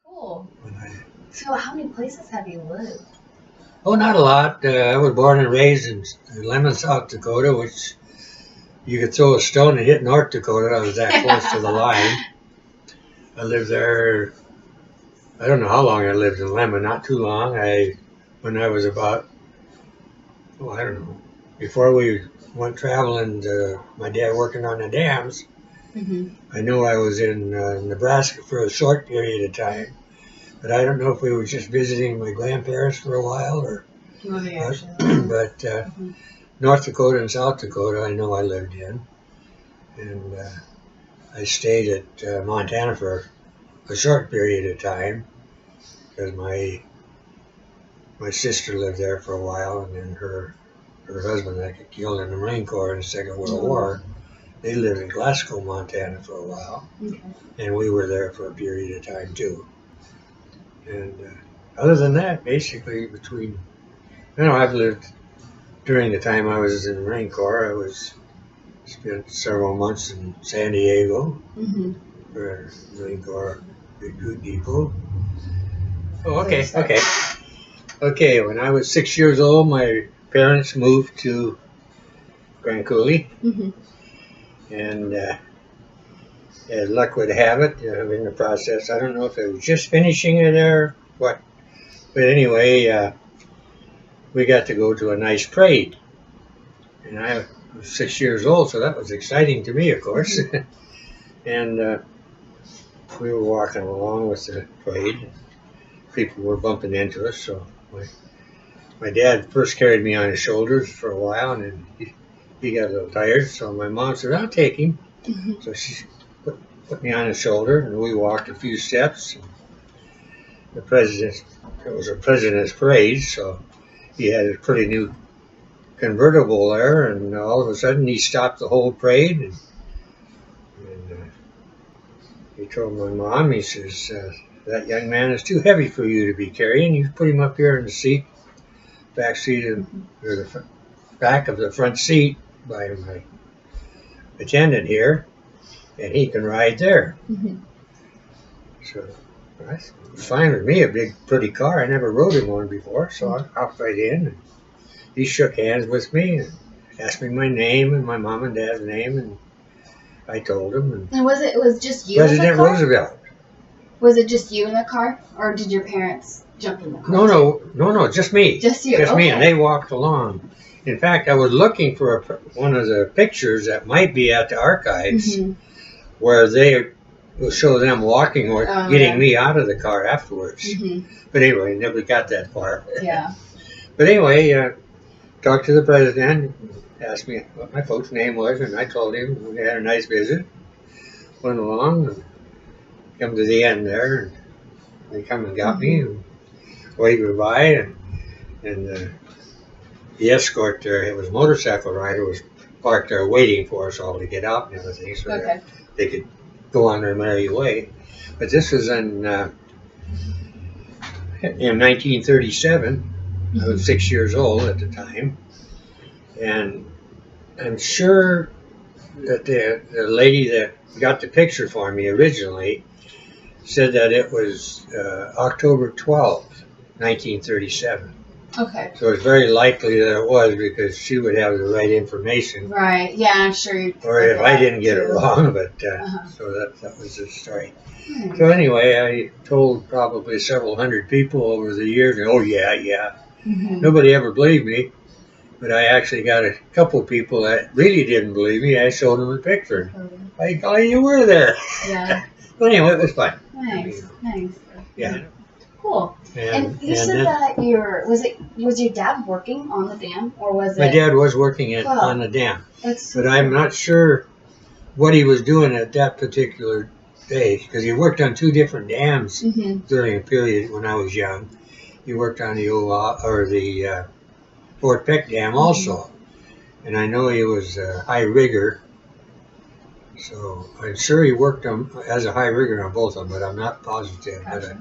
Cool. when So how many places have you lived? oh, not a lot. I was born and raised in Lemon, South Dakota, which you could throw a stone and hit North Dakota. I was that close to the line. I lived there. I don't know how long I lived in Lemon. Not too long. When I was about, oh, I don't know, before we went traveling, my dad working on the dams. Mm-hmm. I knew I was in Nebraska for a short period of time, but I don't know if we were just visiting my grandparents for a while or. But North Dakota and South Dakota, I know I lived in, and I stayed at Montana for a short period of time because my sister lived there for a while, and then her husband that got killed in the Marine Corps in the Second World War. They lived in Glasgow, Montana for a while, and we were there for a period of time too. And other than that, basically I've lived during the time I was in the Marine Corps. I spent several months in San Diego for Marine Corps Recruit Depot. Oh, okay. When I was 6 years old, my parents moved to Grand Coulee, and as luck would have it, in the process, I don't know if it was just finishing it or what, but anyway, we got to go to a nice parade, and I was 6 years old, so that was exciting to me, of course. And we were walking along with the parade. People were bumping into us, so my dad first carried me on his shoulders for a while, and then he got a little tired, so my mom said, "I'll take him." So she put me on his shoulder, and we walked a few steps. It was a president's parade, so he had a pretty new convertible there, and all of a sudden he stopped the whole parade, and he told my mom, he says, "That young man is too heavy for you to be carrying. You put him up here in the back seat, or the back of the front seat by my attendant here, and he can ride there." So that's fine with me, a big, pretty car. I never rode in one before, so I hopped right in. And he shook hands with me and asked me my name and my mom and dad's name, and I told him. And was it just you President in the car? Roosevelt. Was it just you in the car, or did your parents jump in the car? No, just me. Just you. Just me, and they walked along. In fact, I was looking for one of the pictures that might be at the archives where they will show them walking or getting me out of the car afterwards. But anyway, never got that far. Yeah. But anyway, talked to the president, asked me what my folks' name was, and I told him. We had a nice visit. Went along, and come to the end there, and they come and got me and waved goodbye, and the escort there, it was a motorcycle rider, was parked there waiting for us all to get out and everything, so they could go on their merry way. But this was in 1937. I was 6 years old at the time, and I'm sure that the lady that got the picture for me originally said that it was October 12th, 1937. Okay. So it's very likely that it was, because she would have the right information. Right. Yeah, I'm sure. Or if I didn't get it wrong, but so that was the story. So anyway, I told probably several hundred people over the years, and oh yeah. Nobody ever believed me, but I actually got a couple of people that really didn't believe me. I showed them a picture. Oh, you were there. Yeah. But anyway, it was fun. Nice. Yeah. Cool. And you said that was your dad working on the dam, or was it? My dad was working on the dam, but I'm not sure what he was doing at that particular day, because he worked on two different dams during a period when I was young. He worked on the Fort Peck Dam also, and I know he was a high rigger. So I'm sure he worked as a high rigger on both of them, but I'm not positive. Gotcha.